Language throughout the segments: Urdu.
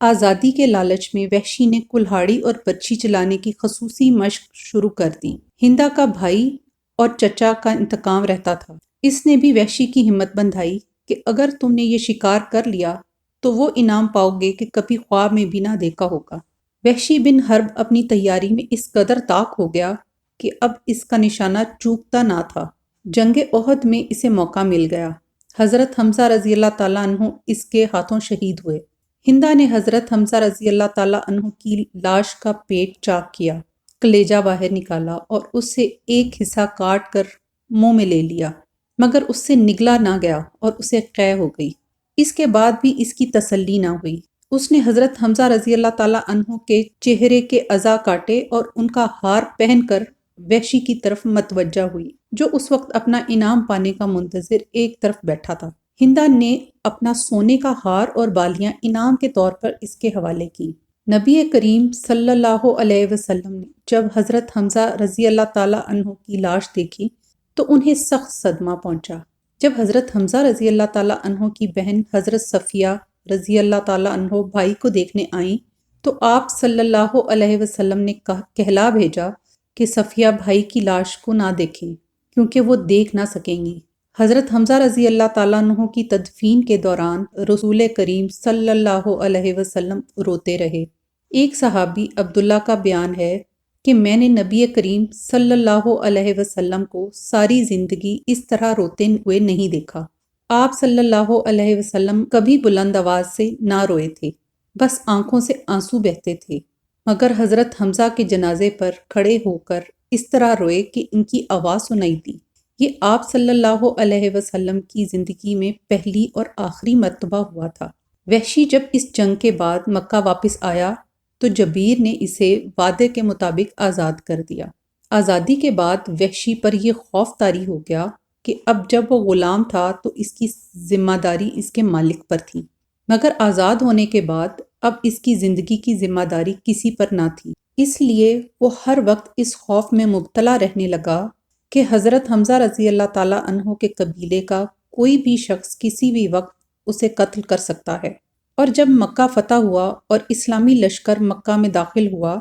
آزادی کے لالچ میں وحشی نے کلہاڑی اور برچھی چلانے کی خصوصی مشق شروع کر دی۔ ہندا کا بھائی اور چچا کا انتقام رہتا تھا۔ اس نے بھی وحشی کی ہمت بندھائی کہ اگر تم نے یہ شکار کر لیا تو وہ انعام پاؤ گے کہ کبھی خواب میں بھی نہ دیکھا ہوگا۔ وحشی بن حرب اپنی تیاری میں اس قدر طاق ہو گیا کہ اب اس کا نشانہ چوکتا نہ تھا۔ جنگ احد میں اسے موقع مل گیا۔ حضرت حمزہ رضی اللہ تعالیٰ عنہ اس کے ہاتھوں شہید ہوئے۔ ہندا نے حضرت حمزہ رضی اللہ تعالیٰ عنہ کی لاش کا پیٹ چاک کیا، کلیجہ باہر نکالا اور اس سے ایک حصہ کاٹ کر منہ میں لے لیا، مگر اس سے نگلا نہ گیا اور اسے قے ہو گئی۔ اس کے بعد بھی اس کی تسلی نہ ہوئی۔ اس نے حضرت حمزہ رضی اللہ تعالیٰ عنہ کے چہرے کے اعضاء کاٹے اور ان کا ہار پہن کر وحشی کی طرف متوجہ ہوئی، جو اس وقت اپنا انعام پانے کا منتظر ایک طرف بیٹھا تھا۔ ہندا نے اپنا سونے کا ہار اور بالیاں انعام کے طور پر اس کے حوالے کی۔ نبی کریم صلی اللہ علیہ وسلم نے جب حضرت حمزہ رضی اللہ تعالیٰ عنہ کی لاش دیکھی تو انہیں سخت صدمہ پہنچا۔ جب حضرت حمزہ رضی اللہ تعالیٰ عنہ کی بہن حضرت صفیہ رضی اللہ تعالیٰ عنہ بھائی کو دیکھنے آئیں تو آپ صلی اللہ علیہ وسلم نے کہلا بھیجا کہ صفیہ بھائی کی لاش کو نہ دیکھیں کیونکہ وہ دیکھ نہ سکیں گی۔ حضرت حمزہ رضی اللہ تعالیٰ عنہ کی تدفین کے دوران رسول کریم صلی اللہ علیہ وسلم روتے رہے۔ ایک صحابی عبداللہ کا بیان ہے کہ میں نے نبی کریم صلی اللہ علیہ وسلم کو ساری زندگی اس طرح روتے ہوئے نہیں دیکھا۔ آپ صلی اللہ علیہ وسلم کبھی بلند آواز سے نہ روئے تھے، بس آنکھوں سے آنسو بہتے تھے، مگر حضرت حمزہ کے جنازے پر کھڑے ہو کر اس طرح روئے کہ ان کی آواز سنائی دی۔ یہ آپ صلی اللہ علیہ وسلم کی زندگی میں پہلی اور آخری مرتبہ ہوا تھا۔ وحشی جب اس جنگ کے بعد مکہ واپس آیا تو جبیر نے اسے وعدے کے مطابق آزاد کر دیا۔ آزادی کے بعد وحشی پر یہ خوف طاری ہو گیا کہ اب جب وہ غلام تھا تو اس کی ذمہ داری اس کے مالک پر تھی، مگر آزاد ہونے کے بعد اب اس کی زندگی کی ذمہ داری کسی پر نہ تھی۔ اس لیے وہ ہر وقت اس خوف میں مبتلا رہنے لگا کہ حضرت حمزہ رضی اللہ تعالیٰ عنہ کے قبیلے کا کوئی بھی شخص کسی بھی وقت اسے قتل کر سکتا ہے۔ اور جب مکہ فتح ہوا اور اسلامی لشکر مکہ میں داخل ہوا،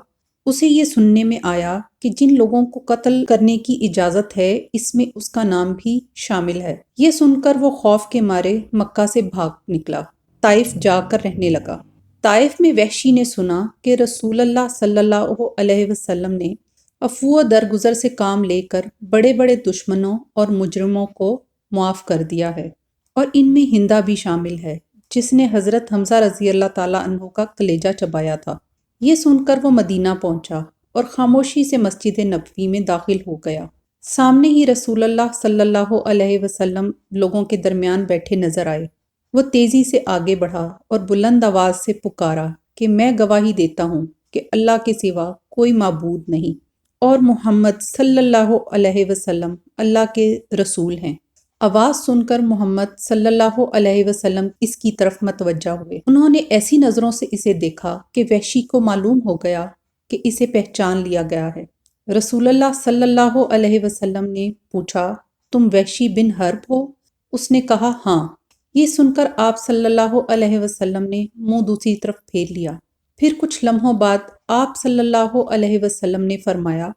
اسے یہ سننے میں آیا کہ جن لوگوں کو قتل کرنے کی اجازت ہے اس میں اس کا نام بھی شامل ہے۔ یہ سن کر وہ خوف کے مارے مکہ سے بھاگ نکلا، طائف جا کر رہنے لگا۔ طائف میں وحشی نے سنا کہ رسول اللہ صلی اللہ علیہ وسلم نے عفو و درگزر سے کام لے کر بڑے بڑے دشمنوں اور مجرموں کو معاف کر دیا ہے، اور ان میں ہندا بھی شامل ہے جس نے حضرت حمزہ رضی اللہ تعالیٰ عنہ کا کلیجہ چبایا تھا۔ یہ سن کر وہ مدینہ پہنچا اور خاموشی سے مسجد نبوی میں داخل ہو گیا۔ سامنے ہی رسول اللہ صلی اللہ علیہ وسلم لوگوں کے درمیان بیٹھے نظر آئے۔ وہ تیزی سے آگے بڑھا اور بلند آواز سے پکارا کہ میں گواہی دیتا ہوں کہ اللہ کے سوا کوئی معبود نہیں اور محمد صلی اللہ علیہ وسلم اللہ کے رسول ہیں۔ آواز سن کر محمد صلی اللہ علیہ وسلم اس کی طرف متوجہ ہوئے۔ انہوں نے ایسی نظروں سے اسے دیکھا کہ وحشی کو معلوم ہو گیا کہ اسے پہچان لیا گیا ہے۔ رسول اللہ صلی اللہ علیہ وسلم نے پوچھا، تم وحشی بن حرب ہو؟ اس نے کہا ہاں۔ یہ سن کر آپ صلی اللہ علیہ وسلم نے منہ دوسری طرف پھیر لیا۔ پھر کچھ لمحوں بعد آپ صلی اللہ علیہ وسلم نے فرمایا،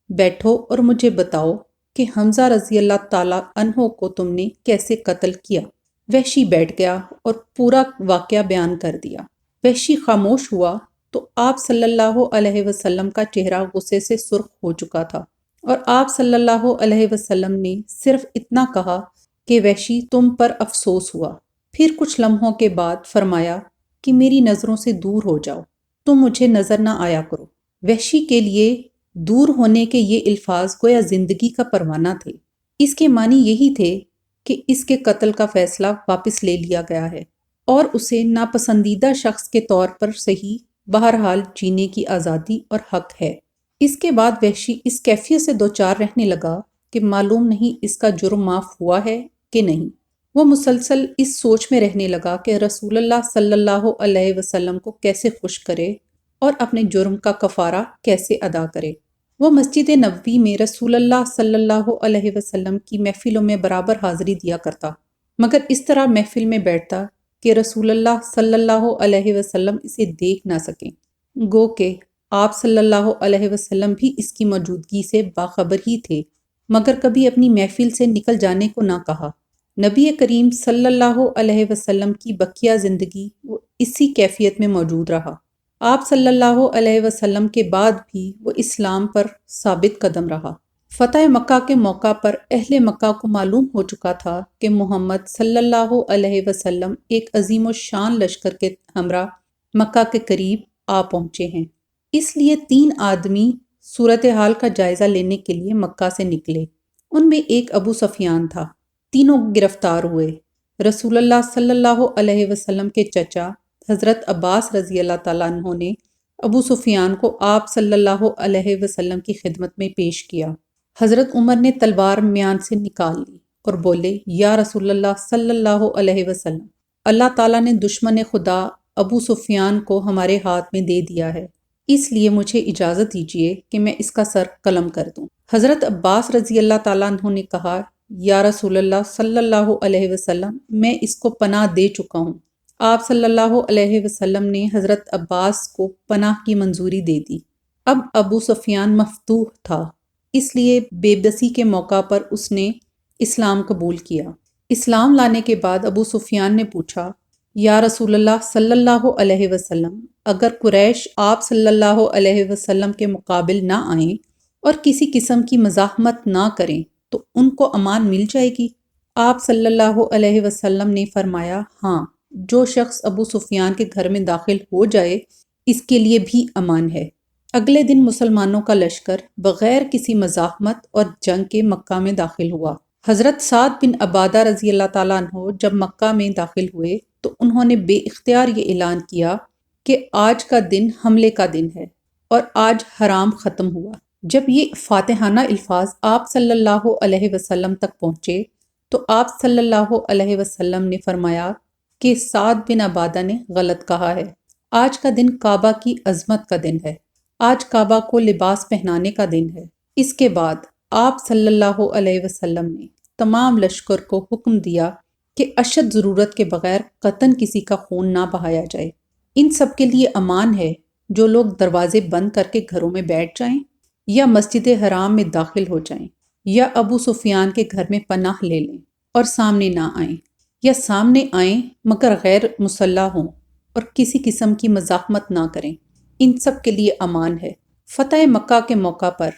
بیٹھو اور مجھے بتاؤ کہ حمزہ رضی اللہ تعالیٰ عنہ کو تم نے کیسے قتل کیا۔ وحشی بیٹھ گیا اور پورا واقعہ بیان کر دیا۔ وحشی خاموش ہوا تو آپ صلی اللہ علیہ وسلم کا چہرہ غصے سے سرخ ہو چکا تھا، اور آپ صلی اللہ علیہ وسلم نے صرف اتنا کہا کہ وحشی تم پر افسوس ہوا۔ پھر کچھ لمحوں کے بعد فرمایا کہ میری نظروں سے دور ہو جاؤ، تم مجھے نظر نہ آیا کرو۔ وحشی کے لیے دور ہونے کے یہ الفاظ گویا زندگی کا پروانہ تھے۔ اس کے معنی یہی تھے کہ اس کے قتل کا فیصلہ واپس لے لیا گیا ہے اور اسے ناپسندیدہ شخص کے طور پر صحیح بہرحال جینے کی آزادی اور حق ہے۔ اس کے بعد وحشی اس کیفیت سے دوچار رہنے لگا کہ معلوم نہیں اس کا جرم معاف ہوا ہے کہ نہیں۔ وہ مسلسل اس سوچ میں رہنے لگا کہ رسول اللہ صلی اللہ علیہ وسلم کو کیسے خوش کرے اور اپنے جرم کا کفارہ کیسے ادا کرے۔ وہ مسجد نبوی میں رسول اللہ صلی اللہ علیہ وسلم کی محفلوں میں برابر حاضری دیا کرتا، مگر اس طرح محفل میں بیٹھتا کہ رسول اللہ صلی اللہ علیہ وسلم اسے دیکھ نہ سکیں، گو کہ آپ صلی اللہ علیہ وسلم بھی اس کی موجودگی سے باخبر ہی تھے، مگر کبھی اپنی محفل سے نکل جانے کو نہ کہا۔ نبی کریم صلی اللہ علیہ وسلم کی بقیہ زندگی وہ اسی کیفیت میں موجود رہا۔ آپ صلی اللہ علیہ وسلم کے بعد بھی وہ اسلام پر ثابت قدم رہا۔ فتح مکہ کے موقع پر اہل مکہ کو معلوم ہو چکا تھا کہ محمد صلی اللہ علیہ وسلم ایک عظیم و شان لشکر کے ہمراہ مکہ کے قریب آ پہنچے ہیں، اس لیے 3 آدمی صورتحال کا جائزہ لینے کے لیے مکہ سے نکلے۔ ان میں ایک ابو سفیان تھا۔ تینوں گرفتار ہوئے۔ رسول اللہ صلی اللہ علیہ وسلم کے چچا حضرت عباس رضی اللہ تعالیٰ عنہ نے ابو سفیان کو آپ صلی اللہ علیہ وسلم کی خدمت میں پیش کیا۔ حضرت عمر نے تلوار میان سے نکال لی اور بولے، یا رسول اللہ صلی اللہ علیہ وسلم، اللہ تعالیٰ نے دشمن خدا ابو سفیان کو ہمارے ہاتھ میں دے دیا ہے، اس لیے مجھے اجازت دیجیے کہ میں اس کا سر قلم کر دوں۔ حضرت عباس رضی اللہ تعالیٰ عنہ نے کہا، یا رسول اللہ صلی اللہ علیہ وسلم، میں اس کو پناہ دے چکا ہوں۔ آپ صلی اللہ علیہ وسلم نے حضرت عباس کو پناہ کی منظوری دے دی۔ اب ابو سفیان مفتوح تھا، اس لیے بے بسی کے موقع پر اس نے اسلام قبول کیا۔ اسلام لانے کے بعد ابو سفیان نے پوچھا، یا رسول اللہ صلی اللہ علیہ وسلم، اگر قریش آپ صلی اللہ علیہ وسلم کے مقابل نہ آئیں اور کسی قسم کی مزاحمت نہ کریں تو ان کو امان مل جائے گی؟ آپ صلی اللہ علیہ وسلم نے فرمایا، ہاں، جو شخص ابو سفیان کے گھر میں داخل ہو جائے اس کے لیے بھی امان ہے۔ اگلے دن مسلمانوں کا لشکر بغیر کسی مزاحمت اور جنگ کے مکہ میں داخل ہوا۔ حضرت سعد بن عبادہ رضی اللہ تعالیٰ عنہ جب مکہ میں داخل ہوئے تو انہوں نے بے اختیار یہ اعلان کیا کہ آج کا دن حملے کا دن ہے اور آج حرام ختم ہوا۔ جب یہ فاتحانہ الفاظ آپ صلی اللہ علیہ وسلم تک پہنچے تو آپ صلی اللہ علیہ وسلم نے فرمایا کہ سعد بن عبادہ نے غلط کہا ہے۔ آج کا دن کعبہ کی عظمت کا دن ہے، آج کعبہ کو لباس پہنانے کا دن ہے۔ اس کے بعد آپ صلی اللہ علیہ وسلم نے تمام لشکر کو حکم دیا کہ اشد ضرورت کے بغیر قطعاً کسی کا خون نہ بہایا جائے۔ ان سب کے لیے امان ہے جو لوگ دروازے بند کر کے گھروں میں بیٹھ جائیں یا مسجد حرام میں داخل ہو جائیں یا ابو سفیان کے گھر میں پناہ لے لیں اور سامنے نہ آئیں، یا سامنے آئیں مگر غیر مسلح ہوں اور کسی قسم کی مزاحمت نہ کریں، ان سب کے لیے امان ہے۔ فتح مکہ کے موقع پر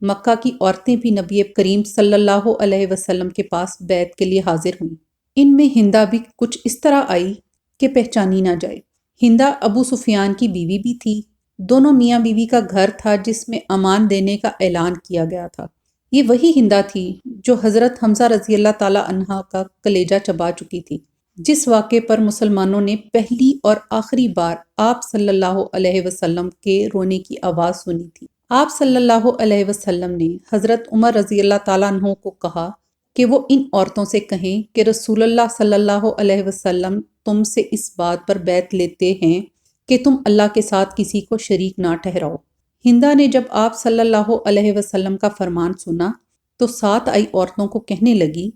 مکہ کی عورتیں بھی نبی کریم صلی اللہ علیہ وسلم کے پاس بیعت کے لیے حاضر ہوئیں۔ ان میں ہندہ بھی کچھ اس طرح آئی کہ پہچانی نہ جائے۔ ہندہ ابو سفیان کی بیوی بھی تھی۔ دونوں میاں بیوی کا گھر تھا جس میں امان دینے کا اعلان کیا گیا تھا۔ یہ وہی ہندہ تھی جو حضرت حمزہ رضی اللہ تعالیٰ عنہ کا کلیجہ چبا چکی تھی، جس واقعے پر مسلمانوں نے پہلی اور آخری بار آپ صلی اللہ علیہ وسلم کے رونے کی آواز سنی تھی۔ آپ صلی اللہ علیہ وسلم نے حضرت عمر رضی اللہ تعالیٰ عنہ کو کہا کہ وہ ان عورتوں سے کہیں کہ رسول اللہ صلی اللہ علیہ وسلم تم سے اس بات پر بیعت لیتے ہیں کہ تم اللہ کے ساتھ کسی کو شریک نہ ٹھہراؤ۔ ہندہ نے جب آپ صلی اللہ علیہ وسلم کا فرمان سنا تو ساتھ آئی عورتوں کو کہنے لگی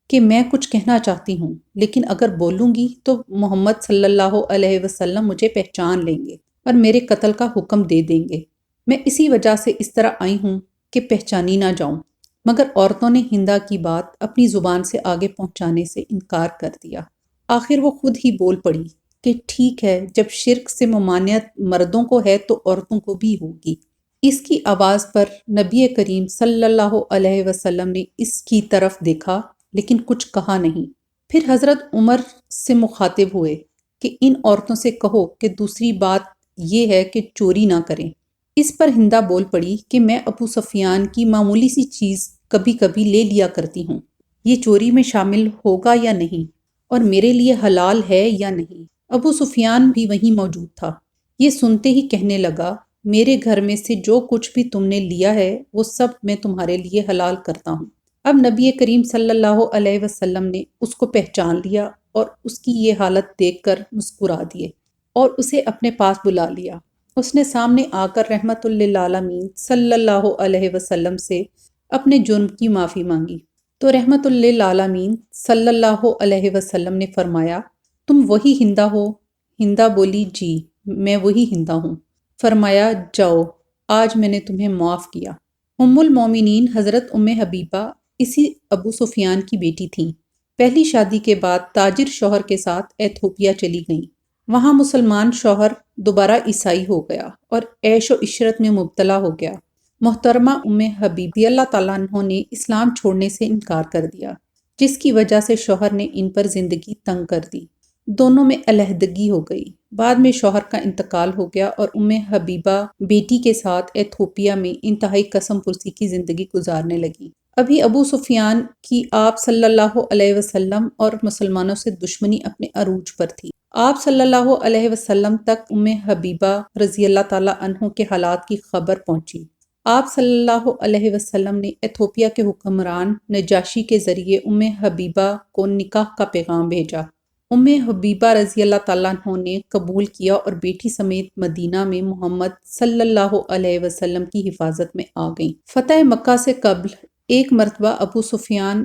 کہ میں کچھ کہنا چاہتی ہوں، لیکن اگر بولوں گی تو محمد صلی اللہ علیہ وسلم مجھے پہچان لیں گے اور میرے قتل کا حکم دے دیں گے۔ میں اسی وجہ سے اس طرح آئی ہوں کہ پہچانی نہ جاؤں۔ مگر عورتوں نے ہندہ کی بات اپنی زبان سے آگے پہنچانے سے انکار کر دیا۔ آخر وہ خود ہی بول پڑی کہ ٹھیک ہے، جب شرک سے ممانعت مردوں کو ہے تو عورتوں کو بھی ہوگی۔ اس کی آواز پر نبی کریم صلی اللہ علیہ وسلم نے اس کی طرف دیکھا لیکن کچھ کہا نہیں۔ پھر حضرت عمر سے مخاطب ہوئے کہ ان عورتوں سے کہو کہ دوسری بات یہ ہے کہ چوری نہ کریں۔ اس پر ہندہ بول پڑی کہ میں ابو سفیان کی معمولی سی چیز کبھی کبھی لے لیا کرتی ہوں، یہ چوری میں شامل ہوگا یا نہیں، اور میرے لیے حلال ہے یا نہیں۔ ابو سفیان بھی وہیں موجود تھا۔ یہ سنتے ہی کہنے لگا، میرے گھر میں سے جو کچھ بھی تم نے لیا ہے وہ سب میں تمہارے لیے حلال کرتا ہوں۔ اب نبی کریم صلی اللہ علیہ وسلم نے اس کو پہچان لیا اور اس کی یہ حالت دیکھ کر مسکرا دیے اور اسے اپنے پاس بلا لیا۔ اس نے سامنے آ کر رحمت للعالمین صلی اللہ علیہ وسلم سے اپنے جرم کی معافی مانگی تو رحمت للعالمین صلی اللہ علیہ وسلم نے فرمایا، تم وہی ہندا ہو؟ ہندا بولی جی میں وہی ہندا ہوں۔ فرمایا جاؤ آج میں نے تمہیں معاف کیا۔ ام المومنین حضرت ام حبیبہ اسی ابو سفیان کی بیٹی تھیں۔ پہلی شادی کے بعد تاجر شوہر کے ساتھ ایتھوپیا چلی گئیں۔ وہاں مسلمان شوہر دوبارہ عیسائی ہو گیا اور عیش و عشرت میں مبتلا ہو گیا۔ محترمہ ام حبیب رضی اللہ تعالیٰ عنہ نے اسلام چھوڑنے سے انکار کر دیا، جس کی وجہ سے شوہر نے ان پر زندگی تنگ کر دی۔ دونوں میں علیحدگی ہو گئی۔ بعد میں شوہر کا انتقال ہو گیا اور ام حبیبہ بیٹی کے ساتھ ایتھوپیا میں انتہائی قسم پرسی کی زندگی گزارنے لگی۔ ابھی ابو سفیان کی آپ صلی اللہ علیہ وسلم اور مسلمانوں سے دشمنی اپنے عروج پر تھی۔ آپ صلی اللہ علیہ وسلم تک ام حبیبہ رضی اللہ تعالیٰ عنہ کے حالات کی خبر پہنچی۔ آپ صلی اللہ علیہ وسلم نے ایتھوپیا کے حکمران نجاشی کے ذریعے ام حبیبہ کو نکاح کا پیغام بھیجا۔ ام حبیبہ رضی اللہ تعالیٰ عنہ نے قبول کیا اور بیٹی سمیت مدینہ میں محمد صلی اللہ علیہ وسلم کی حفاظت میں آ گئیں۔ فتح مکہ سے قبل ایک مرتبہ ابو سفیان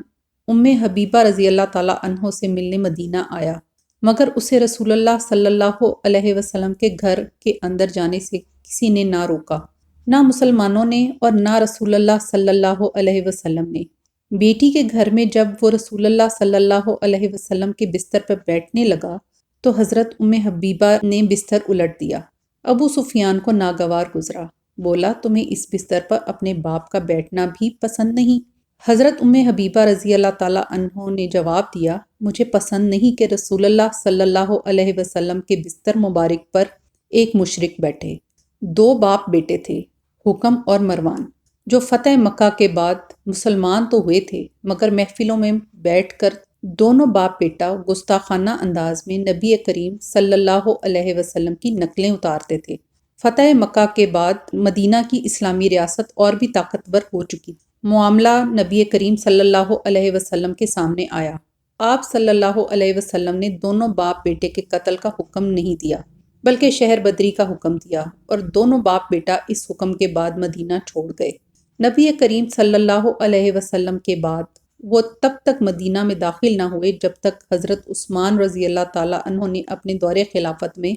ام حبیبہ رضی اللہ تعالیٰ عنہ سے ملنے مدینہ آیا، مگر اسے رسول اللہ صلی اللہ علیہ وسلم کے گھر کے اندر جانے سے کسی نے نہ روکا، نہ مسلمانوں نے اور نہ رسول اللہ صلی اللہ علیہ وسلم نے۔ بیٹی کے گھر میں جب وہ رسول اللہ صلی اللہ علیہ وسلم کے بستر پر بیٹھنے لگا تو حضرت ام حبیبہ نے بستر الٹ دیا۔ ابو سفیان کو ناگوار گزرا، بولا تمہیں اس بستر پر اپنے باپ کا بیٹھنا بھی پسند نہیں؟ حضرت ام حبیبہ رضی اللہ تعالیٰ عنہ نے جواب دیا، مجھے پسند نہیں کہ رسول اللہ صلی اللہ علیہ وسلم کے بستر مبارک پر ایک مشرک بیٹھے۔ دو باپ بیٹے تھے، حکم اور مروان، جو فتح مکہ کے بعد مسلمان تو ہوئے تھے مگر محفلوں میں بیٹھ کر دونوں باپ بیٹا گستاخانہ انداز میں نبی کریم صلی اللہ علیہ وسلم کی نقلیں اتارتے تھے۔ فتح مکہ کے بعد مدینہ کی اسلامی ریاست اور بھی طاقتور ہو چکی۔ معاملہ نبی کریم صلی اللہ علیہ وسلم کے سامنے آیا۔ آپ صلی اللہ علیہ وسلم نے دونوں باپ بیٹے کے قتل کا حکم نہیں دیا بلکہ شہر بدری کا حکم دیا اور دونوں باپ بیٹا اس حکم کے بعد مدینہ چھوڑ گئے۔ نبی کریم صلی اللہ علیہ وسلم کے بعد وہ تب تک مدینہ میں داخل نہ ہوئے جب تک حضرت عثمان رضی اللہ تعالیٰ عنہ نے اپنے دور خلافت میں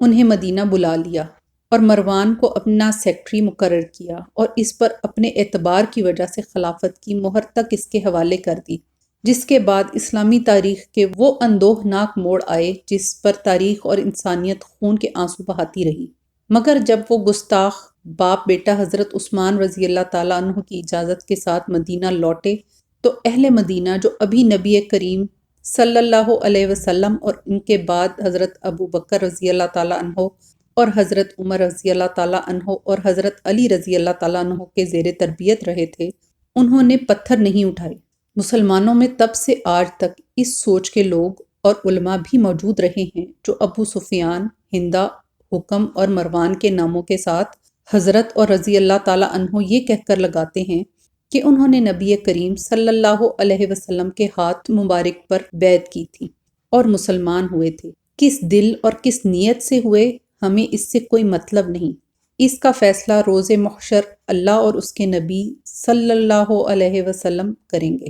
انہیں مدینہ بلا لیا اور مروان کو اپنا سیکٹری مقرر کیا اور اس پر اپنے اعتبار کی وجہ سے خلافت کی مہر تک اس کے حوالے کر دی، جس کے بعد اسلامی تاریخ کے وہ اندوہناک موڑ آئے جس پر تاریخ اور انسانیت خون کے آنسو بہاتی رہی۔ مگر جب وہ گستاخ باپ بیٹا حضرت عثمان رضی اللہ تعالیٰ عنہ کی اجازت کے ساتھ مدینہ لوٹے تو اہل مدینہ جو ابھی نبی کریم صلی اللہ علیہ وسلم اور ان کے بعد حضرت ابو بکر رضی اللہ تعالیٰ عنہ اور حضرت عمر رضی اللہ تعالیٰ عنہ اور حضرت علی رضی اللہ تعالیٰ عنہ کے زیر تربیت رہے تھے، انہوں نے پتھر نہیں اٹھائے۔ مسلمانوں میں تب سے آج تک اس سوچ کے لوگ اور علماء بھی موجود رہے ہیں جو ابو سفیان، ہندا، حکم اور مروان کے ناموں کے ساتھ حضرت اور رضی اللہ تعالیٰ عنہ یہ کہہ کر لگاتے ہیں کہ انہوں نے نبی کریم صلی اللہ علیہ وسلم کے ہاتھ مبارک پر بیعت کی تھی اور مسلمان ہوئے تھے۔ کس دل اور کس نیت سے ہوئے ہمیں اس سے کوئی مطلب نہیں، اس کا فیصلہ روز محشر اللہ اور اس کے نبی صلی اللہ علیہ وسلم کریں گے۔